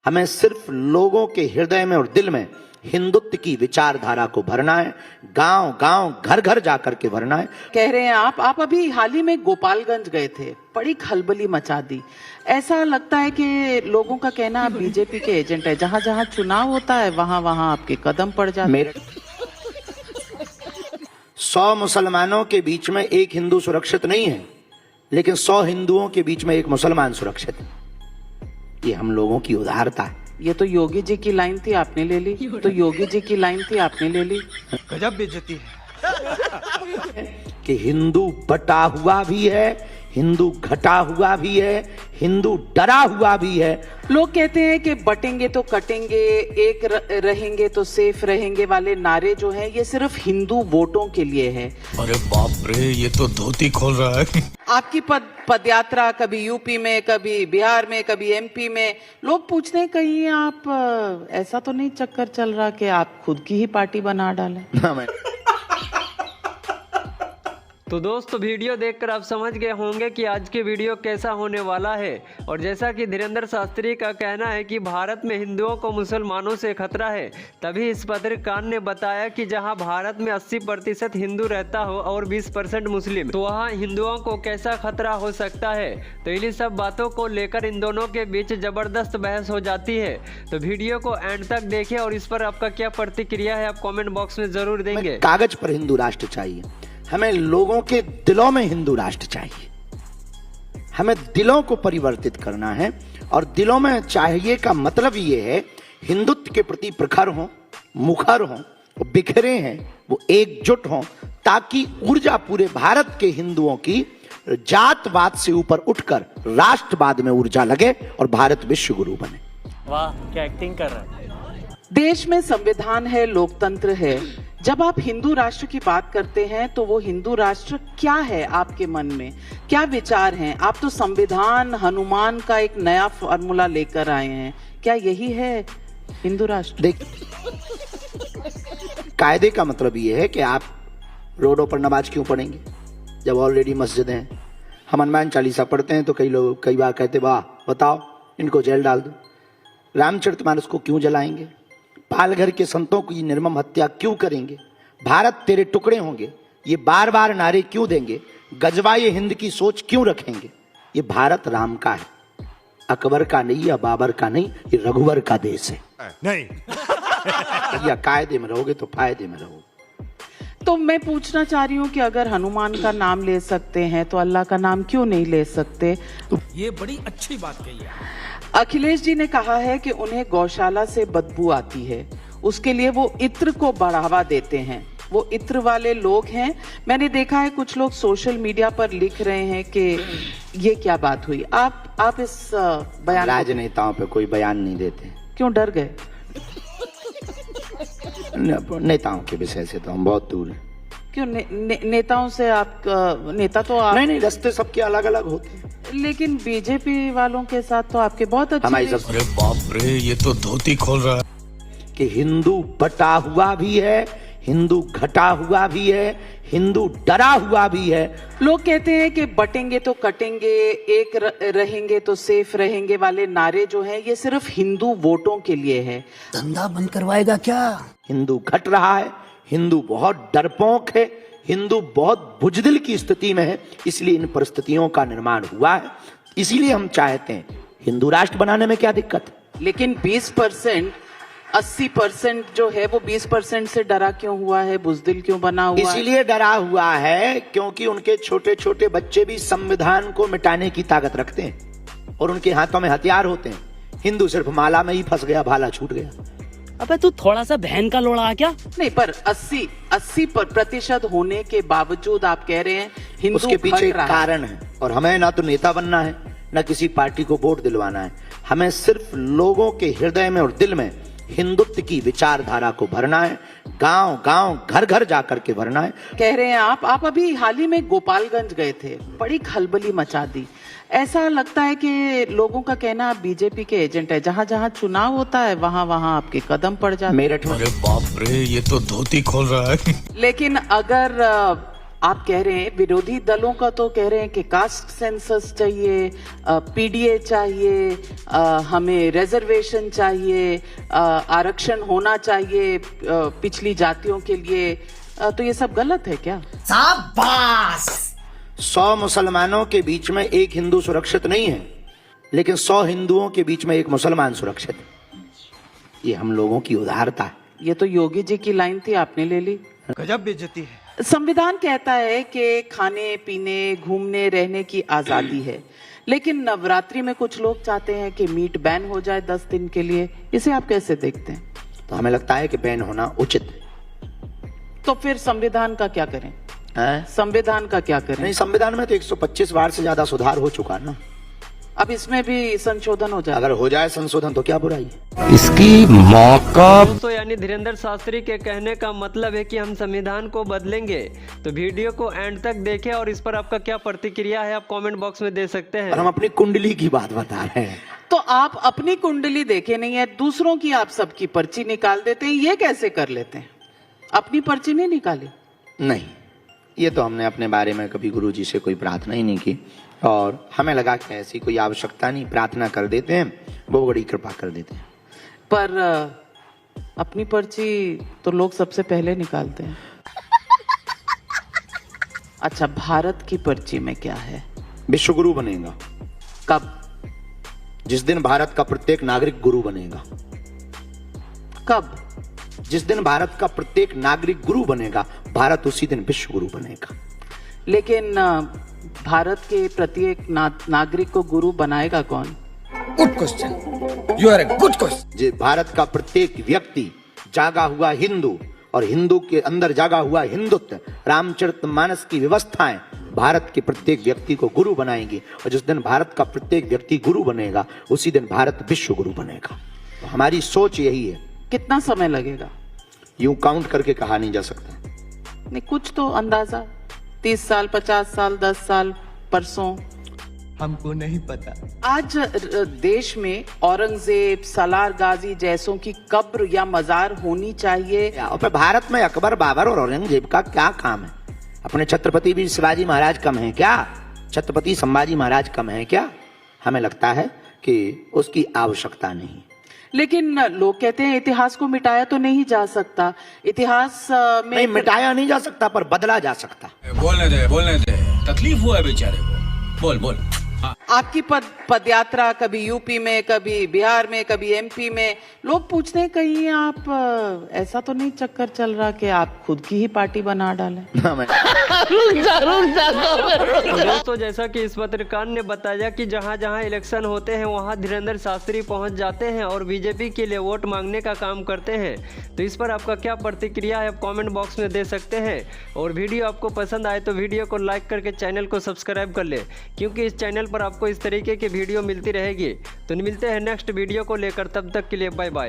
हमें सिर्फ लोगों के हृदय में और दिल में हिंदुत्व की विचारधारा को भरना है, गांव गांव घर घर जाकर के भरना है। कह रहे हैं आप अभी हाल ही में गोपालगंज गए थे, बड़ी खलबली मचा दी। ऐसा लगता है कि लोगों का कहना आप बीजेपी के एजेंट है, जहां जहां चुनाव होता है वहां वहां आपके कदम पड़ जाते। मेरे 100 मुसलमानों के बीच में एक हिंदू सुरक्षित नहीं है, लेकिन 100 हिंदुओं के बीच में एक मुसलमान सुरक्षित है। ये हम लोगों की उदारता है। ये तो योगी जी की लाइन थी, आपने ले ली। तो योगी जी की लाइन थी, आपने ले ली। गजब बेइज्जती है कि हिंदू बटा हुआ भी है, हिंदू घटा हुआ भी है, हिंदू डरा हुआ भी है। लोग कहते हैं कि बटेंगे तो कटेंगे, एक रहेंगे तो सेफ रहेंगे वाले नारे जो हैं ये सिर्फ हिंदू वोटों के लिए है। अरे बाप रे, ये तो धोती खोल रहा है। आपकी पदयात्रा कभी यूपी में, कभी बिहार में, कभी एमपी में, लोग पूछते हैं कहीं आप ऐसा तो नहीं चक्कर चल रहा कि आप खुद की ही पार्टी बना डालें। तो दोस्तों वीडियो देखकर आप समझ गए होंगे कि आज की वीडियो कैसा होने वाला है। और जैसा कि धीरेन्द्र शास्त्री का कहना है कि भारत में हिंदुओं को मुसलमानों से खतरा है, तभी इस पत्रकार ने बताया कि जहां भारत में 80% हिंदू रहता हो और 20% मुस्लिम, तो वहां हिंदुओं को कैसा खतरा हो सकता है। तो इन्हीं सब बातों को लेकर इन दोनों के बीच जबरदस्त बहस हो जाती है। तो वीडियो को एंड तक देखें और इस पर आपका क्या प्रतिक्रिया है आप कॉमेंट बॉक्स में जरूर देंगे। कागज पर हिंदू राष्ट्र चाहिए, हमें लोगों के दिलों में हिंदू राष्ट्र चाहिए। हमें दिलों को परिवर्तित करना है, और दिलों में चाहिए का मतलब ये है हिंदुत्व के प्रति प्रखर हों, मुखर हों, वो बिखरे हैं, वो एकजुट हों, ताकि ऊर्जा पूरे भारत के हिंदुओं की जातवाद से ऊपर उठकर राष्ट्रवाद में ऊर्जा लगे और भारत विश्व गुरु बने। वाह, क्या एक्टिंग कर रहा है। देश में संविधान है, लोकतंत्र है। जब आप हिंदू राष्ट्र की बात करते हैं तो वो हिंदू राष्ट्र क्या है आपके मन में, क्या विचार हैं? आप तो संविधान हनुमान का एक नया फॉर्मूला लेकर आए हैं, क्या यही है हिंदू राष्ट्र? देख, कायदे का मतलब ये है कि आप रोडों पर नमाज क्यों पढ़ेंगे जब ऑलरेडी मस्जिद हैं। हम हनुमान चालीसा पढ़ते हैं तो कई बार कहते वाह बताओ इनको जेल डाल दो। रामचरितमानस को क्यों जलाएंगे? पालघर के संतों की निर्मम हत्या क्यों करेंगे? भारत तेरे टुकड़े होंगे, ये बार बार नारे क्यों देंगे? गजवाए हिंद की सोच क्यों रखेंगे? ये भारत राम का है, अकबर का नहीं या बाबर का नहीं, ये रघुवर का देश है। नहीं या कायदे में रहोगे तो फायदे में रहोगे। तो मैं पूछना चाह रही हूँ कि अगर हनुमान का नाम ले सकते हैं तो अल्लाह का नाम क्यों नहीं ले सकते? ये बड़ी अच्छी बात कही है। अखिलेश जी ने कहा है कि उन्हें गौशाला से बदबू आती है, उसके लिए वो इत्र को बढ़ावा देते हैं। वो इत्र वाले लोग हैं। मैंने देखा है कुछ लोग सोशल मीडिया पर लिख रहे हैं कि ये क्या बात हुई। आप इस बयान, राजनेताओं पे कोई बयान नहीं देते। क्यों डर गए? नेताओं के विषय से तो हम बहुत दूर हैं। क्यों नेताओं से? आप नेता तो आप नहीं, रास्ते सबके अलग अलग होते हैं, लेकिन बीजेपी वालों के साथ तो आपके बहुत अच्छे। अरे बाप रे, ये तो धोती खोल रहा है। कि हिंदू बटा हुआ भी है, हिंदू घटा हुआ भी है, हिंदू डरा हुआ भी है। लोग कहते हैं कि बटेंगे तो कटेंगे, एक रहेंगे तो सेफ रहेंगे वाले नारे जो हैं ये सिर्फ हिंदू वोटों के लिए है। धंधा बंद करवाएगा क्या? हिंदू घट रहा है, हिंदू बहुत डरपोक है, हिंदू बहुत बुजदिल की स्थिति में है, इसलिए इन परिस्थितियों का निर्माण हुआ है। इसीलिए हम चाहते हैं हिंदू राष्ट्र बनाने में क्या दिक्कत है। लेकिन 20% 80% जो है वो 20% से डरा क्यों हुआ है, बुजदिल क्यों बना हुआ है? इसीलिए डरा हुआ है क्योंकि उनके छोटे छोटे बच्चे भी संविधान को मिटाने की ताकत रखते हैं और उनके हाथों में हथियार होते हैं। हिंदू सिर्फ माला में ही फंस गया, भाला छूट गया। अबे तू थोड़ा सा बहन का लोड़ा क्या? नहीं, पर 80% होने के बावजूद आप कह रहे हैं हिंदू उसके पीछे एक घट रहा है। कारण है। और हमें ना तो नेता बनना है, ना किसी पार्टी को वोट दिलवाना है। हमें सिर्फ लोगों के हृदय में और दिल में हिंदुत्व की विचारधारा को भरना है, गांव गांव घर घर जाकर के भरना है। कह रहे हैं आप अभी हाल ही में गोपालगंज गए थे, बड़ी खलबली मचा दी। ऐसा लगता है कि लोगों का कहना आप बीजेपी के एजेंट है, जहां जहां चुनाव होता है वहां वहां आपके कदम पड़ जाते हैं। मेरठ में अरे बाप रे, ये तो धोती खोल रहा है। लेकिन अगर आप कह रहे हैं, विरोधी दलों का तो कह रहे हैं कि कास्ट सेंसस चाहिए, पीडीए चाहिए, हमें रिजर्वेशन चाहिए, आरक्षण होना चाहिए पिछली जातियों के लिए। तो ये सब गलत है क्या? 100 मुसलमानों के बीच में एक हिंदू सुरक्षित नहीं है, लेकिन 100 हिंदुओं के बीच में एक मुसलमान सुरक्षित है। ये हम लोगों की उदारता है। ये तो योगी जी की लाइन थी, आपने ले ली। गजब बेइज्जती है। संविधान कहता है कि खाने पीने घूमने रहने की आजादी है, लेकिन नवरात्रि में कुछ लोग चाहते हैं कि मीट बैन हो जाए 10 दिन के लिए। इसे आप कैसे देखते हैं? तो हमें लगता है कि बैन होना उचित है। तो फिर संविधान का क्या करें? संविधान का क्या करें? नहीं, संविधान में तो 125 बार से ज्यादा सुधार हो चुका है ना। अब इसमें भी संशोधन हो जाए। अगर हो जाए संशोधन तो क्या बुराई है। इसकी मौका दोस्तों यानी धीरेन्द्र शास्त्री के कहने का मतलब है कि हम संविधान को बदलेंगे। तो वीडियो को एंड तक देखें और इस पर आपका क्या प्रतिक्रिया है आप कमेंट बॉक्स में दे सकते हैं। और हम अपनी कुंडली की बात बता रहे हैं। तो आप अपनी कुंडली देखे नहीं है, दूसरों की आप सबकी पर्ची निकाल देते हैं। ये कैसे कर लेते हैं? अपनी पर्ची नहीं निकाली? नहीं, ये तो हमने अपने बारे में कभी गुरुजी से कोई प्रार्थना ही नहीं की, और हमें लगा कि ऐसी कोई आवश्यकता नहीं, प्रार्थना कर देते हैं, वो बड़ी कृपा कर देते हैं। पर अपनी पर्ची तो लोग सबसे पहले निकालते हैं। अच्छा, भारत की पर्ची में क्या है? विश्व गुरु बनेगा। कब? जिस दिन भारत का प्रत्येक नागरिक गुरु बनेगा। कब? जिस दिन भारत का प्रत्येक नागरिक गुरु बनेगा, भारत उसी दिन विश्व गुरु बनेगा। लेकिन भारत के प्रत्येक नागरिक को गुरु बनाएगा कौन? Good question, you are a good question. Bharat का प्रत्येक व्यक्ति जागा हुआ हिंदू, और हिंदू के अंदर जागा हुआ हिंदुत्व, रामचरितमानस की व्यवस्थाएं भारत के प्रत्येक व्यक्ति को गुरु बनाएंगी। और जिस दिन भारत का प्रत्येक व्यक्ति गुरु बनेगा, उसी दिन भारत विश्व गुरु बनेगा। तो हमारी सोच यही है। कितना समय लगेगा? यूं काउंट करके कहा नहीं जा सकता। नहीं, कुछ तो अंदाजा? 30 साल, 50 साल, 10 साल, परसों? हमको नहीं पता। आज देश में औरंगजेब, सलार गाजी जैसों की कब्र या मजार होनी चाहिए। और फिर भारत में अकबर, बाबर और औरंगजेब का क्या काम है? अपने छत्रपति भी शिवाजी महाराज कम है क्या? छत्रपति संभाजी महाराज कम है क्या? हमें लगता है कि उसकी आवश्यकता नहीं। लेकिन लोग कहते हैं इतिहास को मिटाया तो नहीं जा सकता। इतिहास में नहीं, मिटाया नहीं जा सकता, पर बदला जा सकता। बोलने दे, तकलीफ हुआ है बेचारे को। बोल। आपकी पदयात्रा कभी यूपी में, कभी बिहार में, कभी एमपी में, लोग पूछते हैं कहीं आप ऐसा तो नहीं चक्कर चल रहा कि आप खुद की ही पार्टी बना डालें? तो दोस्तों जैसा कि इस पत्रकार ने बताया कि जहां जहां इलेक्शन होते हैं वहां धीरेन्द्र शास्त्री पहुंच जाते हैं और बीजेपी के लिए वोट मांगने का काम करते हैं। तो इस पर आपका क्या प्रतिक्रिया है आप कमेंट बॉक्स में दे सकते हैं। और वीडियो आपको पसंद आए तो वीडियो को लाइक करके चैनल को सब्सक्राइब कर ले, क्योंकि इस चैनल पर आपको इस तरीके की वीडियो मिलती रहेगी। तो मिलते हैं नेक्स्ट वीडियो को लेकर, तब तक के लिए बाय बाय।